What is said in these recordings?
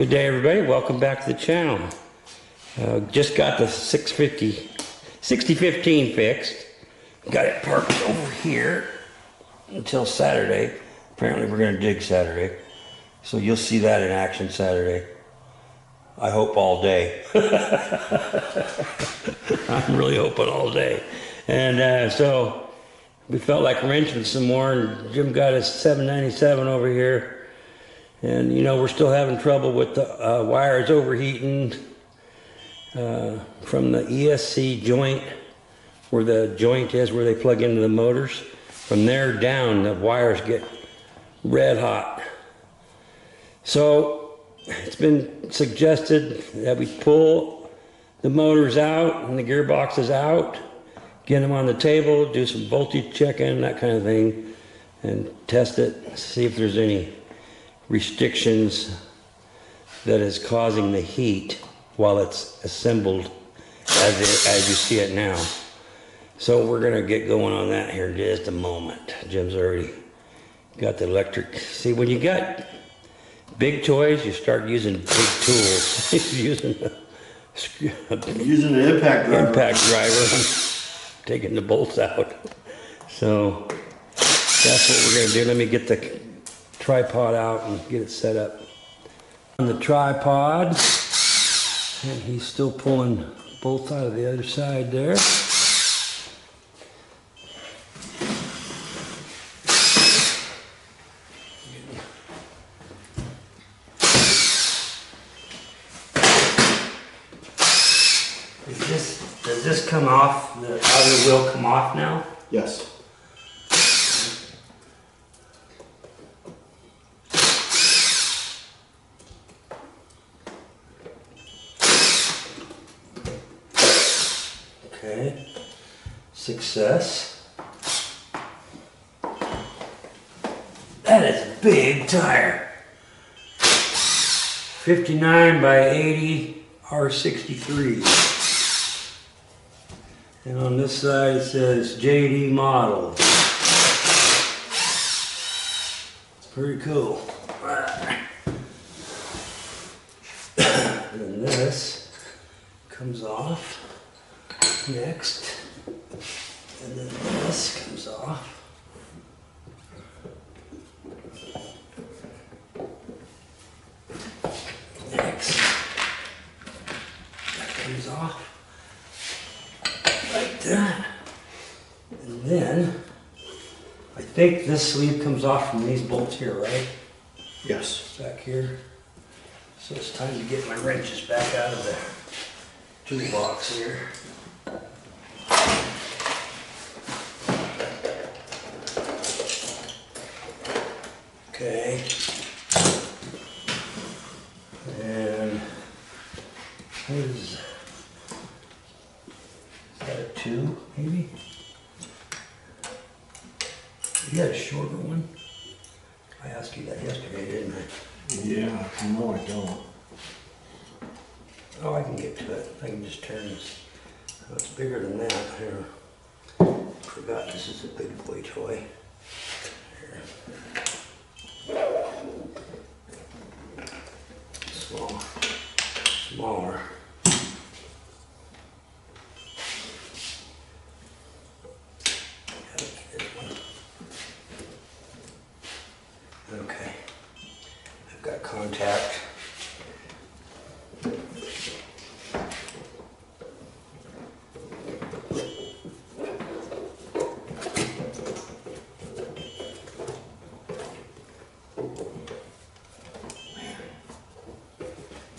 Good day, everybody. Welcome back to the channel. Just got the 6015 fixed. Got it parked over here until Saturday. Apparently we're going to dig Saturday. So you'll see that in action Saturday. I hope all day. I'm really hoping all day. And so we felt like wrenching some more, and Jim got his 797 over here. And you know, we're still having trouble with the wires overheating from the ESC joint, where the joint is where they plug into the motors. From there down, the wires get red hot. So it's been suggested that we pull the motors out and the gearboxes out, get them on the table, do some voltage checking, that kind of thing, and test it, see if there's any restrictions that is causing the heat while it's assembled as you see it now. So we're gonna get going on that here in just a moment. Jim's already got the electric. See, when you got big toys, you start using big tools. using the impact driver, taking the bolts out. So that's what we're gonna do. Let me get the tripod out and get it set up on the tripod, and he's still pulling bolts out of the other side there. Does this come off? The other wheel come off now? Yes. Okay, success. That is a big tire. 59 by 80 R63. And on this side it says JD model. It's pretty cool. And this comes off next, and then this comes off. Next, that comes off like that. And then I think this sleeve comes off from these bolts here, right? Yes. Back here. So it's time to get my wrenches back out of the toolbox here. Okay. And is that a 2 maybe? You got a shorter one? I asked you that yesterday, didn't I? Yeah, no I don't. Oh, I can get to it. I can just turn this. Oh, it's bigger than that. Here. Forgot this is a big boy toy. Here. Smaller. Okay. I've got contact.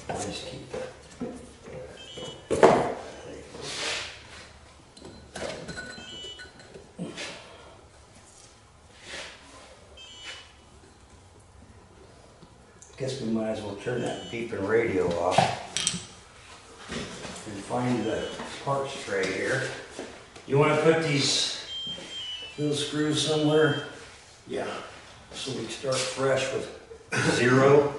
Just keep guess we might as well turn that beeping radio off and find the parts tray here. You want to put these little screws somewhere? Yeah. So we start fresh with 0.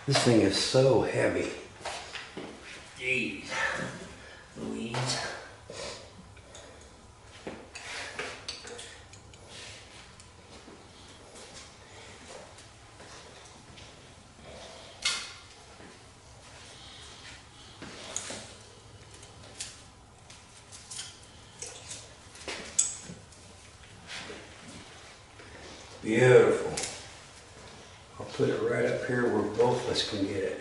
This thing is so heavy. Jeez. Louise. Beautiful. I'll put it right up here where both of us can get it.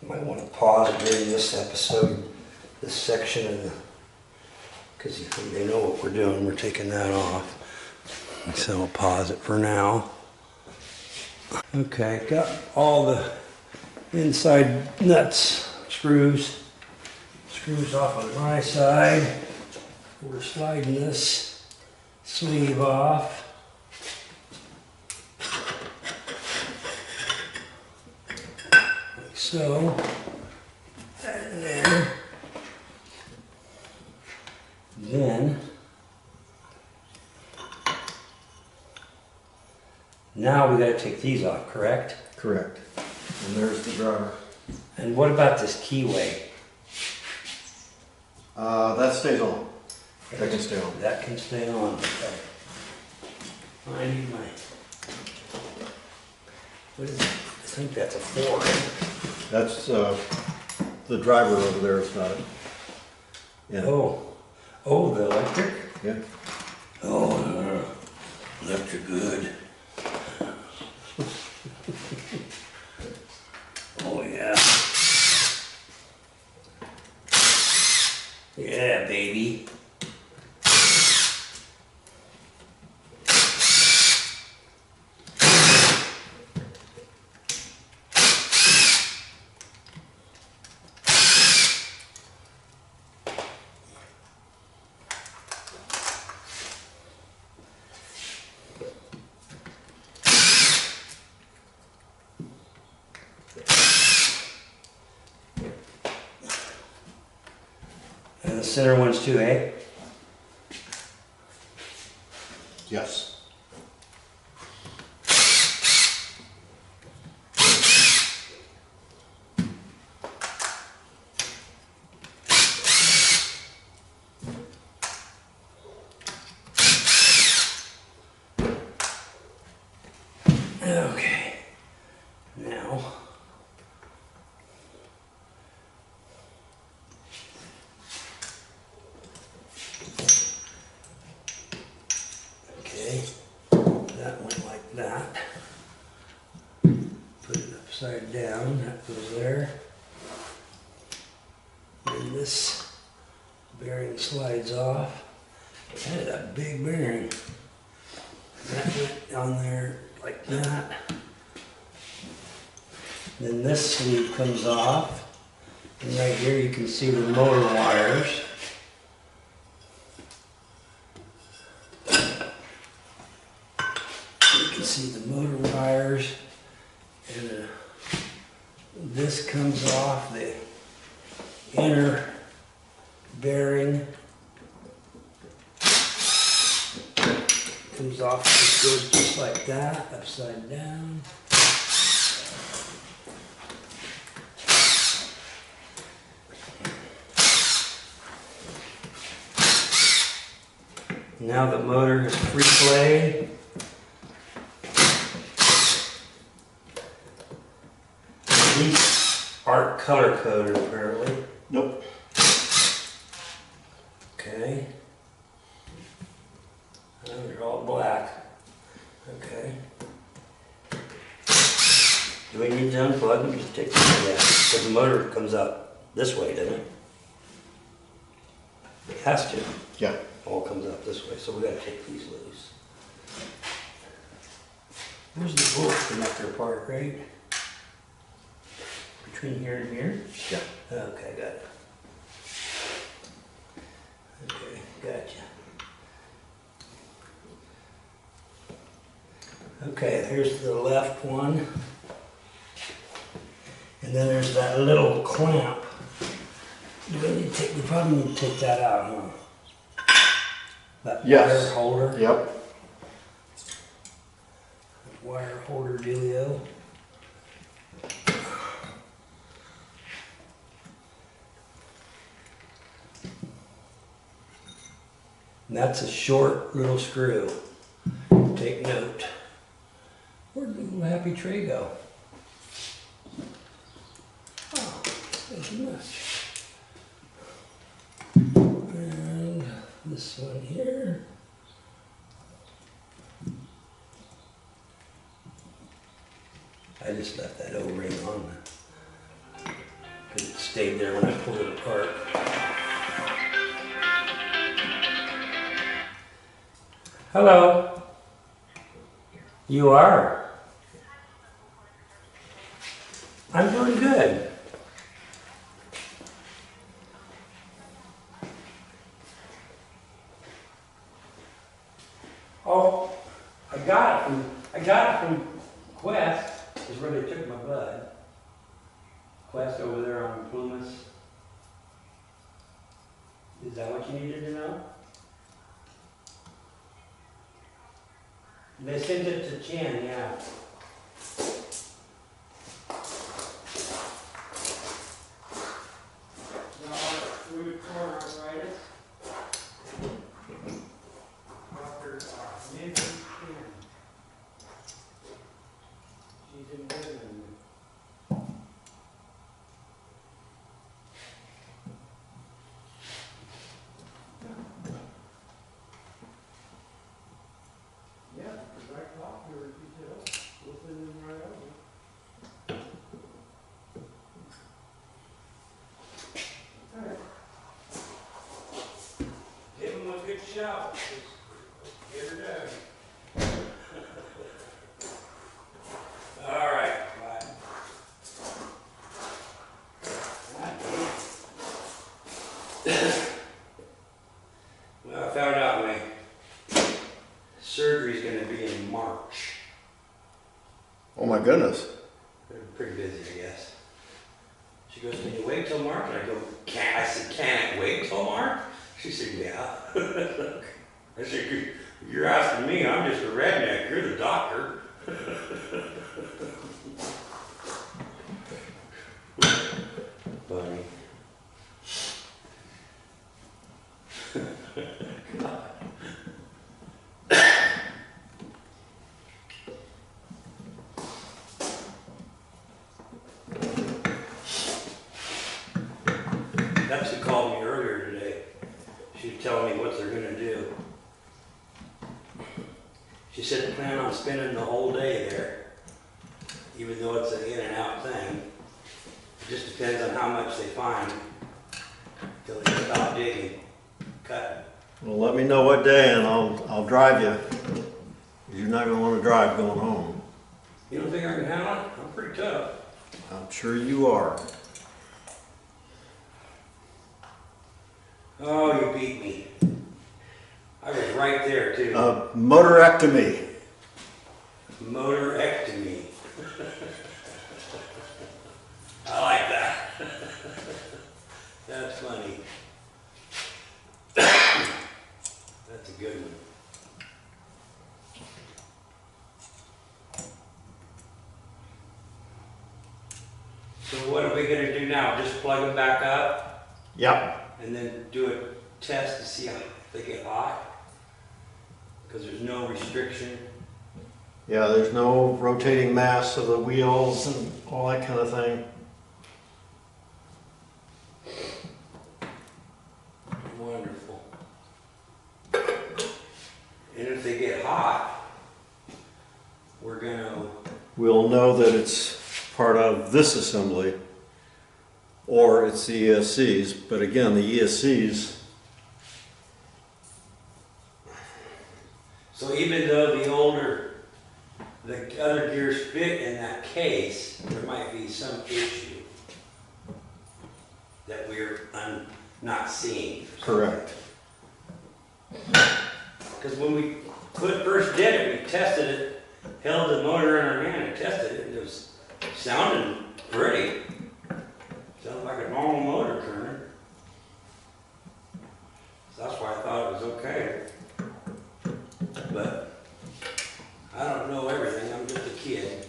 Might want to pause it during this episode, this section of the, because they know what we're doing. We're taking that off. So we'll pause it for now. Okay, got all the inside nuts, screws off on my side. We're sliding this sleeve off. Like so. That in there. Then, now we gotta take these off, correct? Correct. And there's the driver. And what about this keyway? That stays on. That can stay on. That can stay on. Okay. I need my. What is it? I think that's a 4. That's the driver over there. It's not. Yeah. Oh, the electric? Yeah. Oh, electric good. Oh yeah. Yeah, baby. And the center ones too, eh? Yes. Okay. Now. Okay. That went like that. Put it upside down. That goes there. And this bearing slides off. That is a big bearing. That went on there like that. Then this sleeve comes off. And right here you can see the motor wires. You can see the motor wires. And this comes off the inner bearing. Comes off, it goes just like that, upside down. Now the motor is free play. These aren't color coded apparently. Nope. Okay. They're all black. Okay. Do we need to unplug them? Just take them out. Yeah, because the motor comes up this way, doesn't it? It has to. Yeah. All comes up this way, so we gotta take these loose. Where's the bolt connector part, right? Between here and here? Yeah. Okay, got it. Okay, gotcha. Okay, here's the left one. And then there's that little clamp. Do we need to take, we probably need to take that out, huh? That Yes. wire holder. Yep. Wire holder dealio. And that's a short little screw. Take note. happy tray go? Oh, thank you much. And this one here. I just left that O-ring on because it stayed there when I pulled it apart. Hello. You are? I'm doing good. Oh, I got it from Quest, is where they took my blood. Quest over there on Plumas. Is that what you needed to know? They sent it to Chen, yeah. Rheumatoid arthritis. Dr. Nancy Chen. She's in Midland. Yeah, because I talked to her, she said, oh, we'll send them right over. All right. Give him a good shout. Get her done. All right, bye. Well, I found out my surgery's going to be in March. Oh my goodness. They're pretty busy, I guess. She goes, can you wait till March? And I go, I said, can it wait till March? She said, yeah. I said, you're asking me, I'm just a redneck, you're the doctor. Funny. Pepsi called me earlier today. She was telling me what they're going to do. She said they plan on spending the whole day there, even though it's an in and out thing. It just depends on how much they find until they stop digging, cutting. Well, let me know what day and I'll drive you. You're not going to want to drive going home. You don't think I can handle it? I'm pretty tough. I'm sure you are. Oh, you beat me. I was right there too. Motorectomy. Motorectomy. I like that. That's funny. That's a good one. So what are we going to do now? Just plug them back up? Yep. And then do a test to see how they get hot? Because there's no restriction. Yeah, there's no rotating mass of the wheels and all that kind of thing. Wonderful. And if they get hot, we're going to... We'll know that it's part of this assembly or it's the ESCs, but again, the ESCs... So even though the other gears fit in that case, there might be some issue that we're not seeing. Correct. Because when we first did it, we tested it, held the motor in our hand and tested it, and it was sounding pretty. Sounded like a normal motor turning. So that's why I thought it was okay. But I don't know everything, I'm just a kid.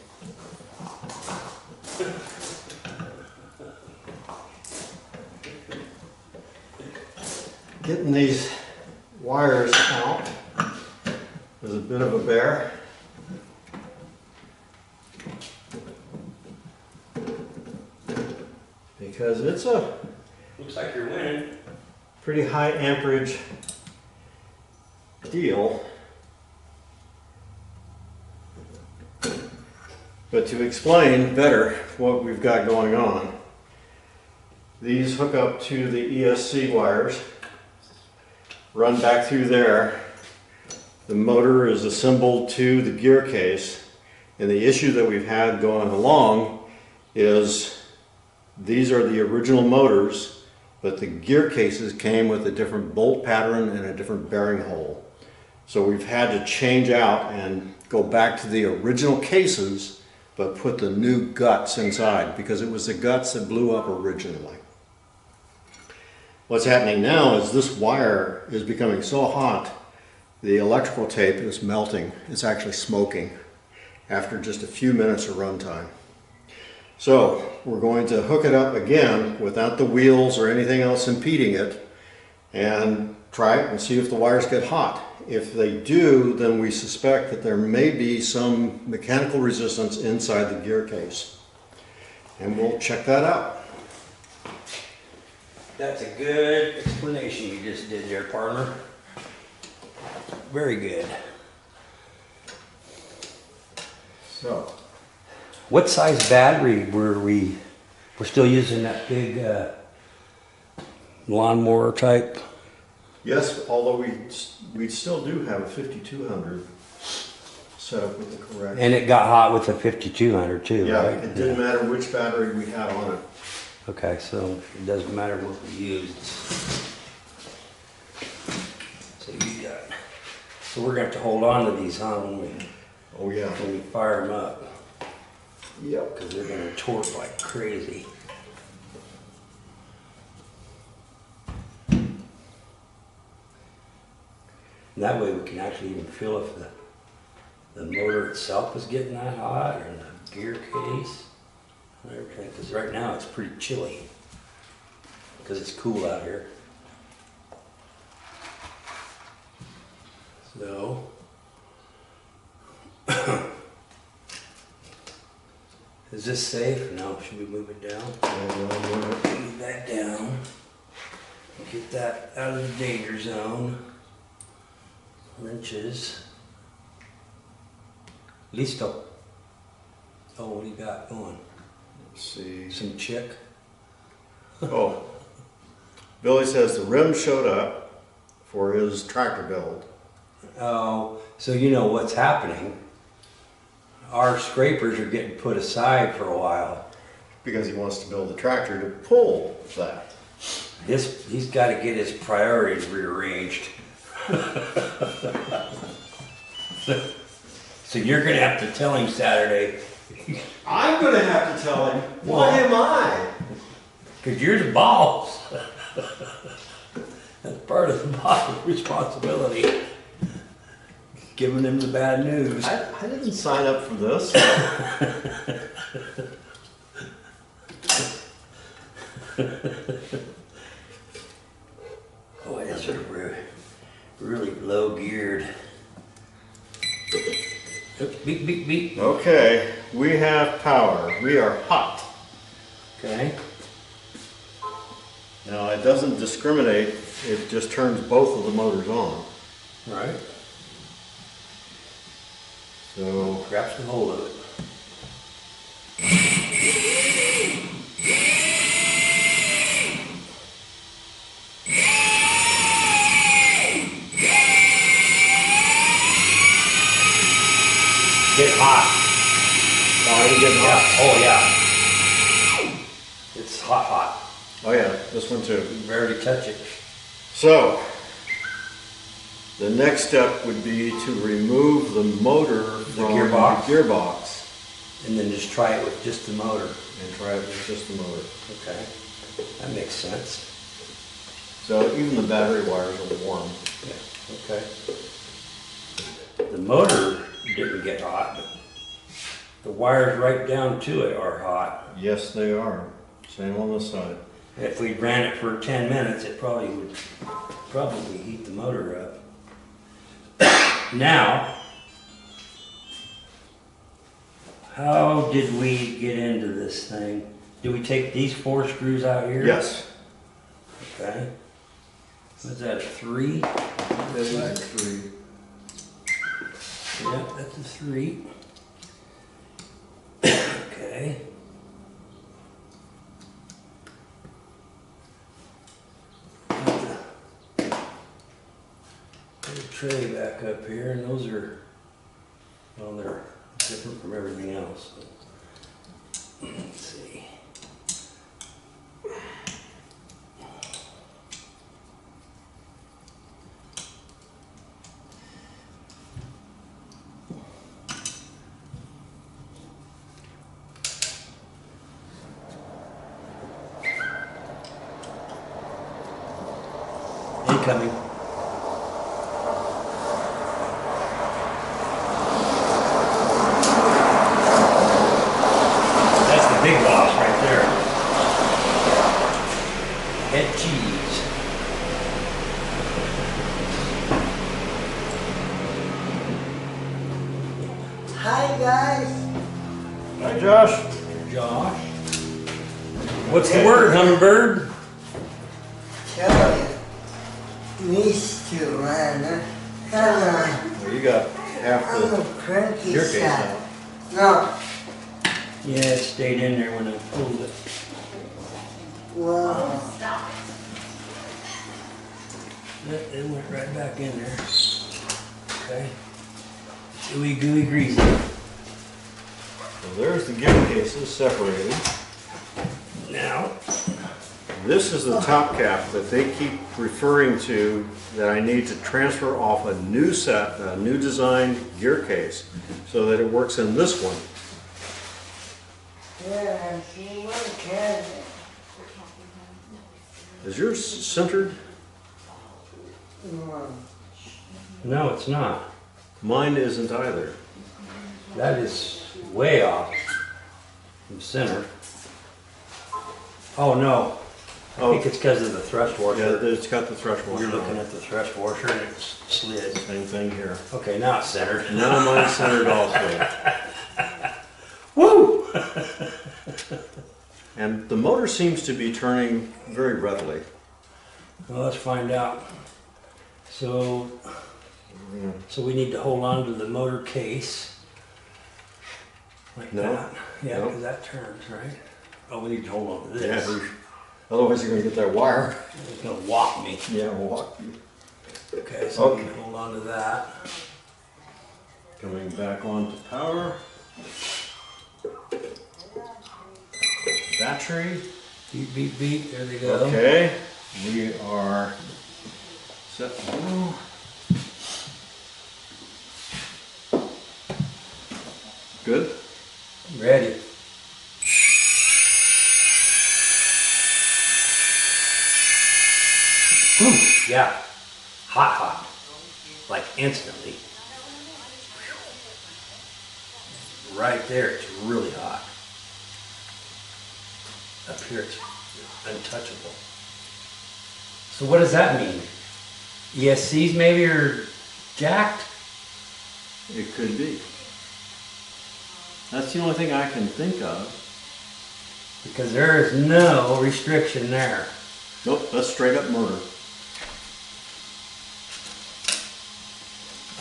Getting these wires out is a bit of a bear. because it's a Looks like you're winning. pretty high amperage deal. But to explain better what we've got going on, these hook up to the ESC wires, run back through there. The motor is assembled to the gear case, and the issue that we've had going along is these are the original motors, but the gear cases came with a different bolt pattern and a different bearing hole. So we've had to change out and go back to the original cases, but put the new guts inside because it was the guts that blew up originally. What's happening now is this wire is becoming so hot, the electrical tape is melting. It's actually smoking after just a few minutes of runtime. So we're going to hook it up again without the wheels or anything else impeding it and try it and see if the wires get hot. If they do, then we suspect that there may be some mechanical resistance inside the gear case. And we'll check that out. That's a good explanation you just did there, partner. Very good. So, What size battery were we? We're still using that big lawnmower type. yes, although we still do have a 5200 set up with the correct. And it got hot with the 5200 too, Yeah, right? it didn't matter which battery we had on it. Okay, so it doesn't matter what we used. So you got. So we're gonna have to hold on to these, huh, Oh yeah. when we fire them up, Yep. because they're gonna torque like crazy. And that way we can actually even feel if the motor itself is getting that hot or the gear case and everything. Because right now it's pretty chilly because it's cool out here. So is this safe? No, should we move it down? Move that down. Get that out of the danger zone. Wrenches. Listo. Oh, what do you got going? Let's see. Some chick? Oh, Billy says the rim showed up for his tractor build. Oh, so you know what's happening. Our scrapers are getting put aside for a while. Because he wants to build a tractor to pull that. He's got to get his priorities rearranged. So you're going to have to tell him Saturday. I'm gonna have to tell him. What am I? Because you're the boss. That's part of the boss responsibility. Giving him the bad news. I didn't sign up for this. Oh, it's really low geared. Oops, beep, beep, beep. Okay, we have power. We are hot. Okay. Now it doesn't discriminate, it just turns both of the motors on. Right. So, Grabs the hold of it. Get hot. already getting Yeah. hot. Oh yeah. It's hot, hot. Oh yeah, this one too. You barely touch it. So, the next step would be to remove the motor from gearbox? the gearbox And then just try it with just the motor. and try it with just the motor. Okay. That makes sense. So even the battery wires are warm. Yeah. Okay. The motor didn't get hot, but the wires right down to it are hot. Yes, they are. Same on this side. If we ran it for 10 minutes, it probably would heat the motor up. Now, how did we get into this thing? Do we take these 4 screws out here? Yes. Okay. What's that, a 3? That is a 3. Yeah, that's a 3. Okay. Put a tray back up here, and those are, well, they're different from everything else. Let's see. Incoming. That's the big boss right there. Head cheese. Hi guys. Hi, Josh. Josh. What's the word, Hummingbird? Tell you. Missed you, man. Come on. Well, you got half I'm the a cranky gear case son. out. No. Yeah, it stayed in there when I pulled it. Wow. It went right back in there. Okay. Gooey, gooey, greasy. So there's the gear cases separated. Now, This is the top cap that they keep referring to that I need to transfer off a new set, a new designed gear case so that it works in this one. Yeah, she won't carry it. Is yours centered? No. no, it's not. Mine isn't either. That is way off from center. Oh, no. I think it's because of the thrust Yeah, washer. it's got the thrust washer. You're looking on it. at the thrust washer and it's slid. Same thing here. Okay, now it's centered. Now mine's centered also. Woo! And the motor seems to be turning very readily. Well, let's find out. So we need to hold on to the motor case. Like No. that. Yeah, No. because that turns, right? Oh, we need to hold on to Yeah, this. otherwise you're gonna get that wire. It's gonna whop me. Yeah, walk. Okay, so we Okay. can hold on to that. Coming back on to power. Battery. Beep, beep, beep. There they go. Okay, we are set to go. Good. Ready. Whew, yeah. Hot, hot. Like instantly. Right there, it's really hot. Up here, it's untouchable. So what does that mean? ESCs maybe are jacked? It could be. That's the only thing I can think of. Because there is no restriction there. Nope, that's straight up motor.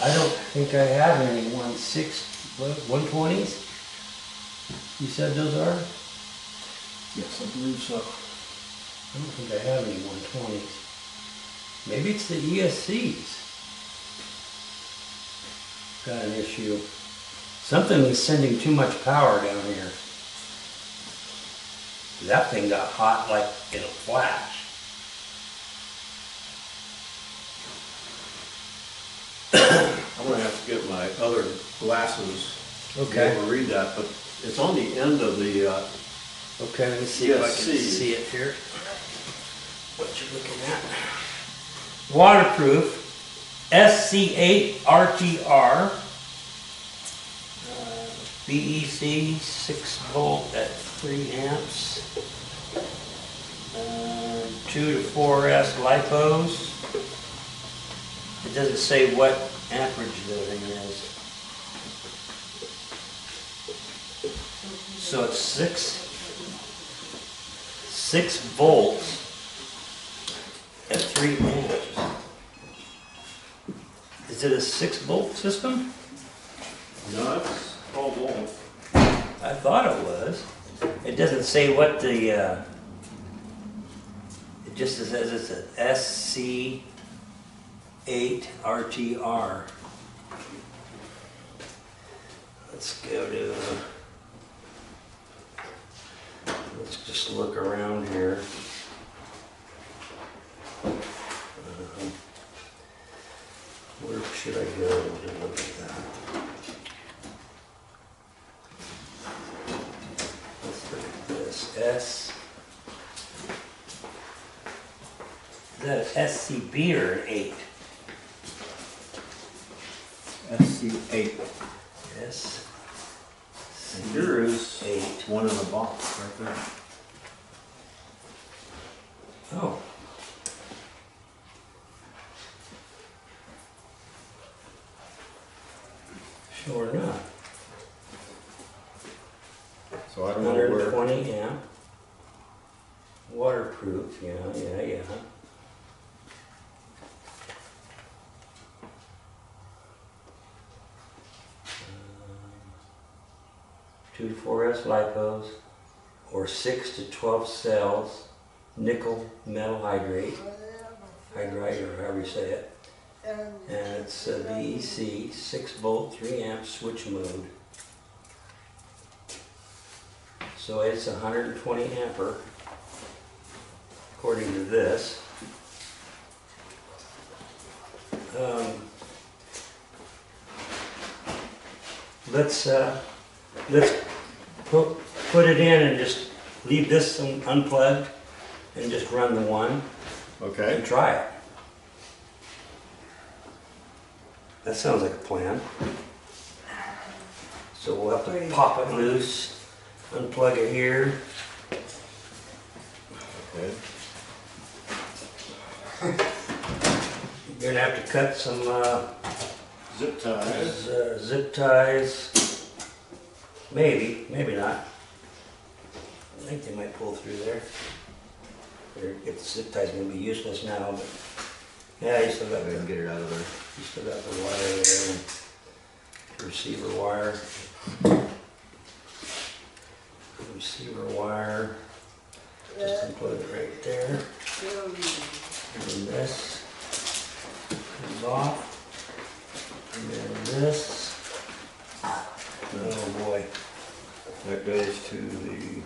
I don't think I have any 120s. You said those are? Yes, I believe so. I don't think I have any 120s. Maybe it's the ESCs. Got an issue. Something is sending too much power down here. That thing got hot like in a flash. I'm gonna have to get my other glasses to be Okay. able to read that, but it's on the end of the, Okay, let me see if I can ESC. see it here. What you're looking at. Waterproof SC8 RTR. BEC 6 volt at 3 amps. 2 to 4S lipos. It doesn't say what amperage the thing is. So it's 6 6 volts at 3 amps. Is it a 6-volt system? No, it's 12 volt. I thought it was. It doesn't say what the, it just says it's an SC8RTR. Let's go to, let's just look around here. Where should I go to look at that? Let's look at this. Is that an SCB or an 8? SC8. S. And here is 8. one in the box right there. Oh. Sure enough. So I don't know where. 120 amp. Waterproof, yeah. 2 to 4S lipos, or 6 to 12 cells, nickel metal hydride, or however you say it. And it's a VEC, 6 volt, 3 amp switch mode. So it's 120 ampere, according to this. Let's put it in and just leave this unplugged and just run the one Okay. and try it. That sounds like a plan. So we'll have to pop it loose, unplug it here. Okay. You're gonna have to cut some Zip ties. zip ties. Maybe not. I think they might pull through there. The zip tie's gonna be useless now, but yeah, you still got I the, can get it out of there. you still got the wire there, and receiver wire. Receiver wire. Just unplug it right there. And this comes off. And then this. Oh boy. That goes to the.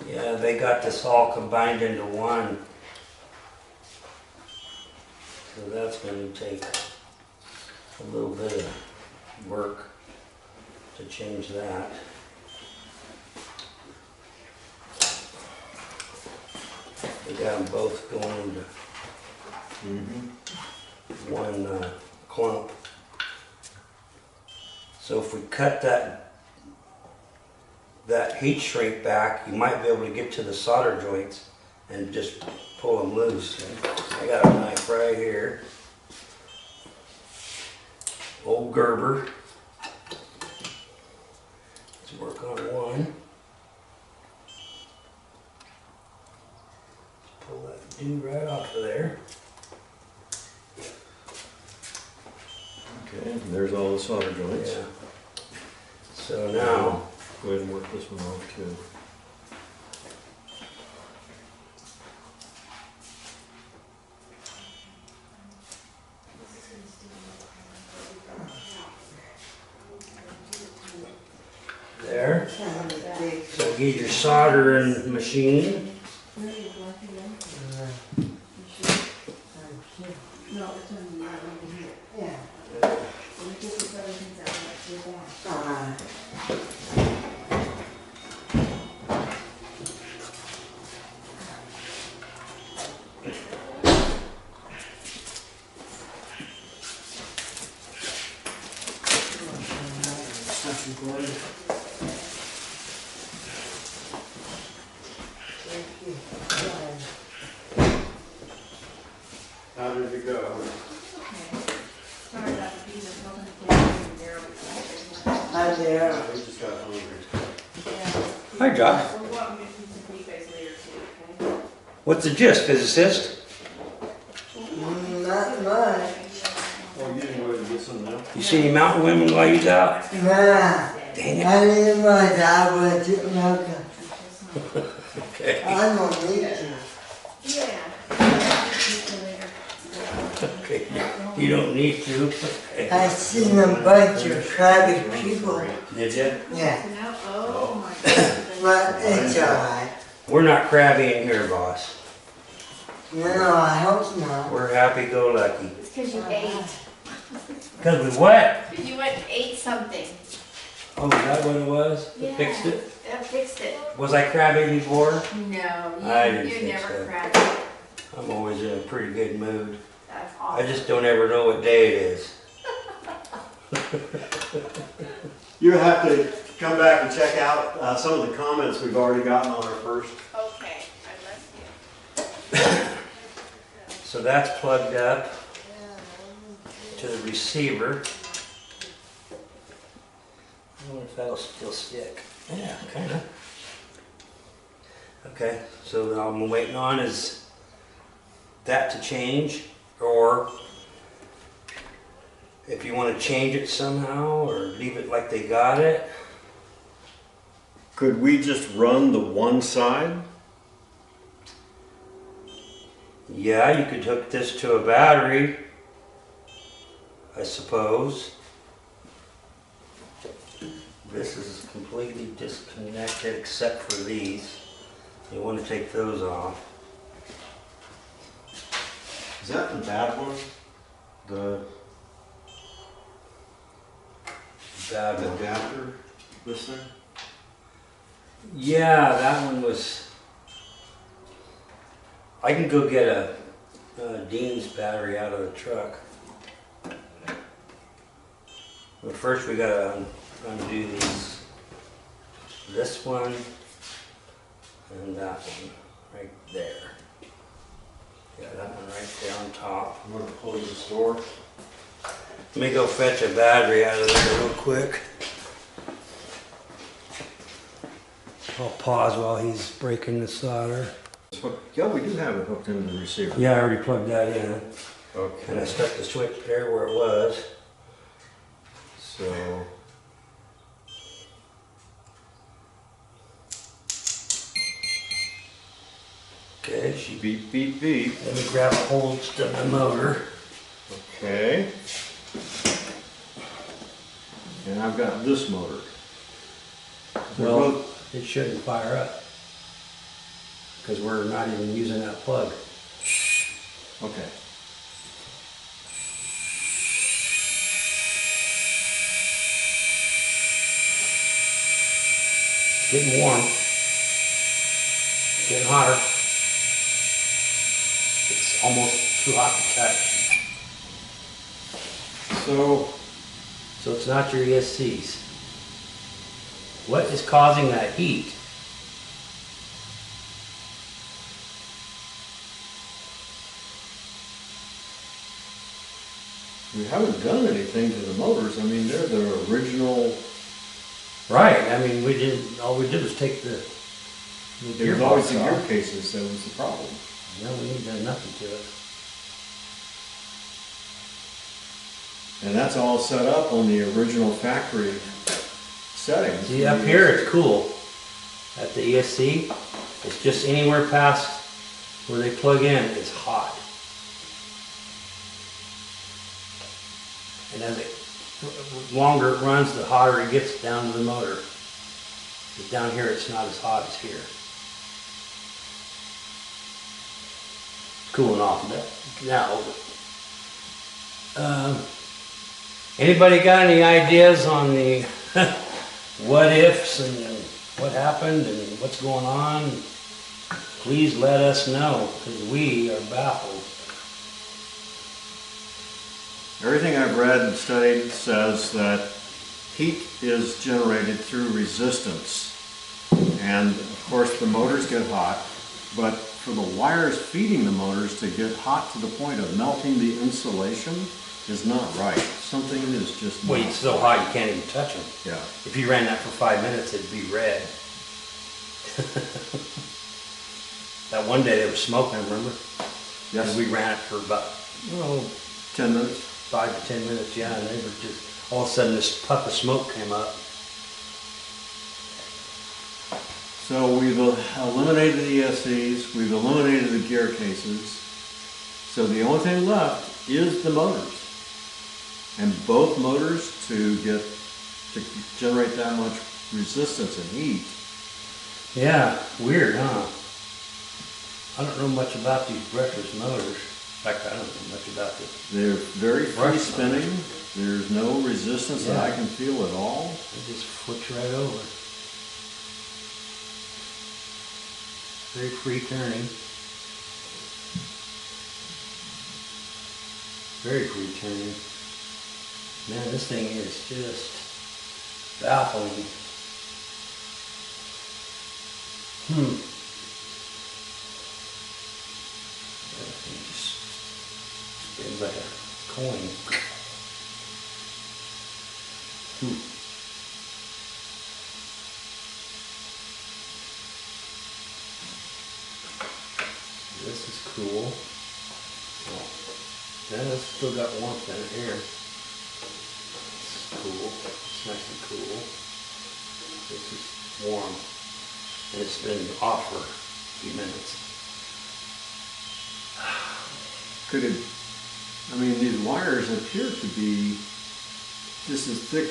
Yeah, they got this all combined into one. So that's going to take a little bit of work to change that. We got them both going into one clump. So if we cut that heat shrink back, you might be able to get to the solder joints and just pull them loose. I got a knife right here. Old Gerber. Let's work on one. Pull that dude right off of there. Okay, and there's all the solder joints. Yeah. So now, Go ahead and work this one off too. there. So get your soldering machine. How did it go? Hi there. We just got hungry. Hi, Josh. We're wanting to do some basically later too, okay? What's the gist, physicist? Not much. Oh, you didn't go ahead and get some now? You see any mountain women while you's out? Nah. Dang it. I need my dad with it. Okay. I don't need to. Yeah. Okay. You don't need to. Okay. I seen a bunch of crabby people. Did you? Yeah, Oh my God. but it's alright. We're not crabby in here, boss. No, I hope not. We're happy-go-lucky. It's because you ate. Because we what? Because you went and ate something. Oh, is that what it was? That Yeah. fixed it? That fixed it. Was I crabby before? No, I didn't you're think never so. crabby. I'm always in a pretty good mood. That's I awesome. just don't ever know what day it is. You have to come back and check out some of the comments we've already gotten on our first. Okay, I love you. So that's plugged up to the receiver. I wonder if that'll still stick. Yeah, kind of. Okay, so what I'm waiting on is that to change, or if you want to change it somehow, or leave it like they got it. Could we just run the one side? Yeah, you could hook this to a battery, I suppose. This is completely disconnected except for these. You want to take those off. Is that the bad one? The Bad one. adapter, this thing? Yeah, that one was. I can go get a Dean's battery out of the truck. But first we gotta undo these. This one and that one right there. Yeah, that one right there on top. I'm gonna close this door. Let me go fetch a battery out of there real quick. I'll pause while he's breaking the solder. Yeah, we do have it hooked into the receiver. Yeah, I already plugged that in. And I Okay. stuck the switch there where it was. So, Okay, she beep, beep, beep. let me grab a hold of the motor. Okay. And I've got this motor. They're Well, both- it shouldn't fire up because we're not even using that plug. okay. It's getting warm. It's getting hotter. It's almost too hot to touch. So, So it's not your ESCs. What is causing that heat? we haven't done anything to the motors. I mean, they're the original. Right, I mean, we didn't, all we did was take the It was always gearbox the off. gear cases that was the problem. No, we ain't done nothing to it. And that's all set up on the original factory settings. See, up here it's cool. At the ESC, it's just anywhere past where they plug in, it's hot. And as the longer it runs, the hotter it gets down to the motor. But down here, it's not as hot as here. Cooling off now. Anybody got any ideas on the what ifs and what happened and what's going on? Please let us know, because we are baffled. Everything I've read and studied says that heat is generated through resistance. And of course the motors get hot, but for the wires feeding the motors to get hot to the point of melting the insulation is not right. Something is just not. Well, it's so hot you can't even touch them. Yeah. If you ran that for 5 minutes, it'd be red. That one day they were smoking, remember? Yes. And we ran it for about, 10 minutes. 5 to 10 minutes, yeah, and they were just, all of a sudden this puff of smoke came up. So we've eliminated the ESCs, we've eliminated the gear cases. So the only thing left is the motors. And both motors to generate that much resistance and heat. Yeah, weird, huh? I don't know much about these brushless motors. In fact, I don't know much about this. They're very free Brush spinning. There's no resistance that I Yeah. can feel at all. It just flips right over. Very free turning. Very free turning. Man, this thing is just baffling. That thing just spins like a coin. This is cool. Oh, yeah, it's still got warmth in it here. It's cool. It's nice and cool. This is warm. And it's been off for a few minutes. Could it, I mean, these wires appear to be just as thick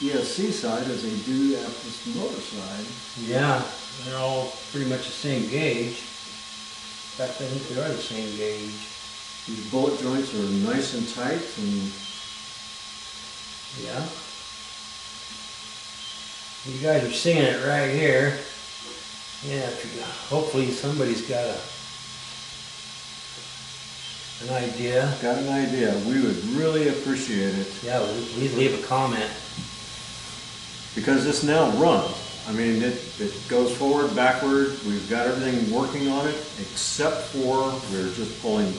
ESC side as they do at this motor side. Yeah, they're all pretty much the same gauge. In fact, I think they are the same gauge. These bullet joints are nice and tight and Yeah. You guys are seeing it right here. Yeah, hopefully somebody's got an idea. got an idea. We would really appreciate it Yeah, please leave a comment. because this now runs. I mean, it goes forward, backward. We've got everything working on it except for we're just pulling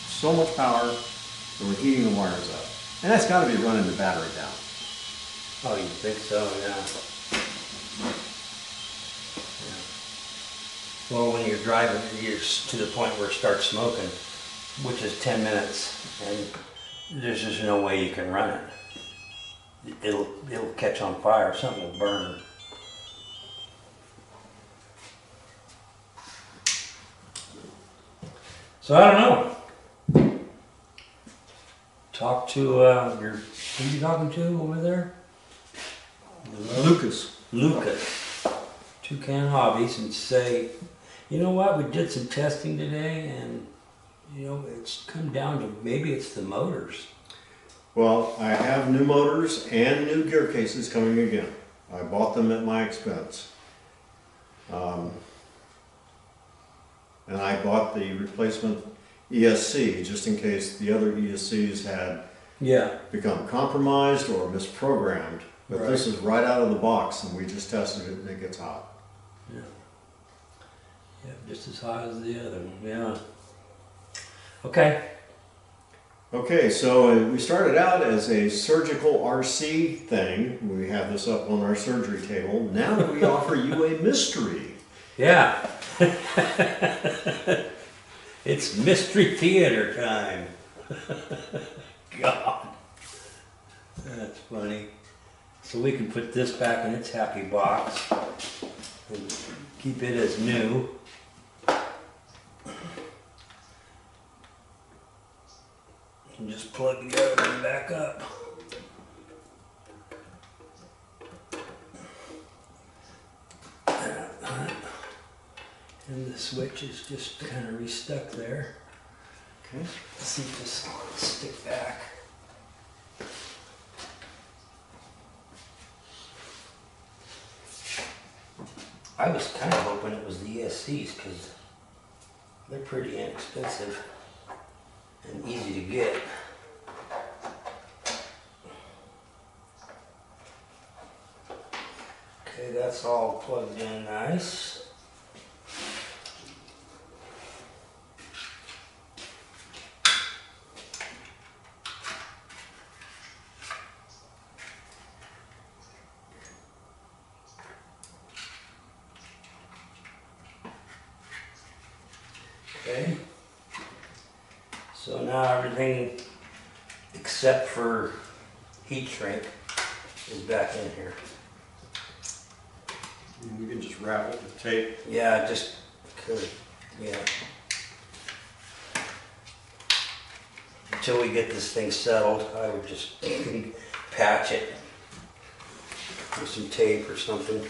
so much power that we're heating the wires up. And that's got to be running the battery down. Oh, you think so? Yeah. Well, when you're driving, you're to the point where it starts smoking, which is 10 minutes, and there's just no way you can run it. It'll catch on fire. Something will burn. So I don't know. Talk to who are you talking to over there? Lucas. Lucas, Toucan Hobbies, and say, you know what, we did some testing today, and you know, it's come down to maybe it's the motors. Well, I have new motors and new gear cases coming again. I bought them at my expense. And I bought the replacement ESC just in case the other ESCs had Yeah. become compromised or misprogrammed. But Right. this is right out of the box and we just tested it and it gets hot. Yeah. Yeah, just as hot as the other one. Yeah. Okay. Okay, so we started out as a surgical RC thing. We have this up on our surgery table. Now we offer you a mystery. Yeah. It's mystery theater time. God. That's funny. So we can put this back in its happy box and keep it as new. And just plug the other one back up. And the switch is just kind of restuck there. Okay. Let's see if this will stick back. I was kind of hoping it was the ESCs because they're pretty inexpensive and easy to get. Okay, that's all plugged in nice. Okay. So now everything except for heat shrink is back in here. You can just wrap it with tape. Yeah, just could, yeah. Until we get this thing settled, I would just patch it with some tape or something.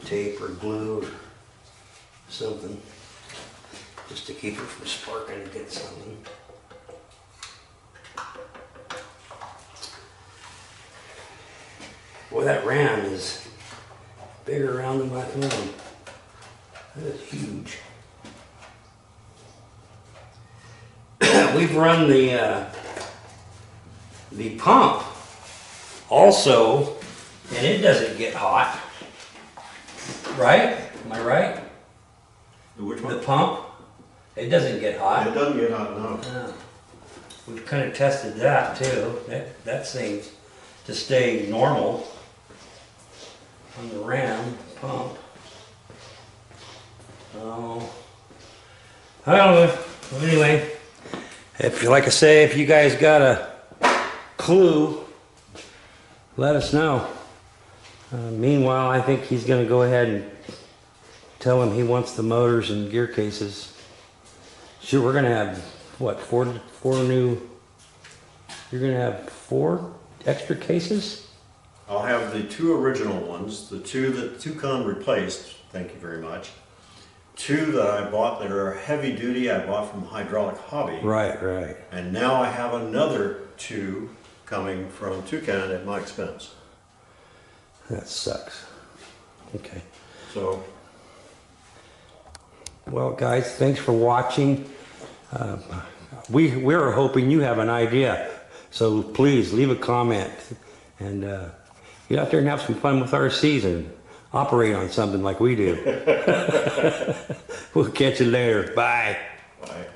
Tape or glue or something. Just to keep it from sparking and get something. Boy, that ram is bigger around than my thumb. That is huge. We've run the pump also, and it doesn't get hot. Right? Am I right? Which The one? pump, it doesn't get hot. It doesn't get hot, no. No. We've kind of tested that too. That seems to stay normal on the ram pump. Oh, I don't know. Well, anyway, if like I say, if you guys got a clue, let us know. Meanwhile, I think he's going to go ahead and tell him he wants the motors and gear cases. Sure, we're going to have what, four new. You're going to have 4 extra cases. I'll have the 2 original ones, the 2 that Tucon replaced, thank you very much. 2 that I bought that are heavy duty, I bought from Hydraulic Hobby. Right. And now I have another 2 coming from Tucon at my expense. That sucks. Okay. So, Well, guys, thanks for watching. We're hoping you have an idea. So please leave a comment and get out there and have some fun with our season. Operate on something like we do. We'll catch you later. Bye. bye.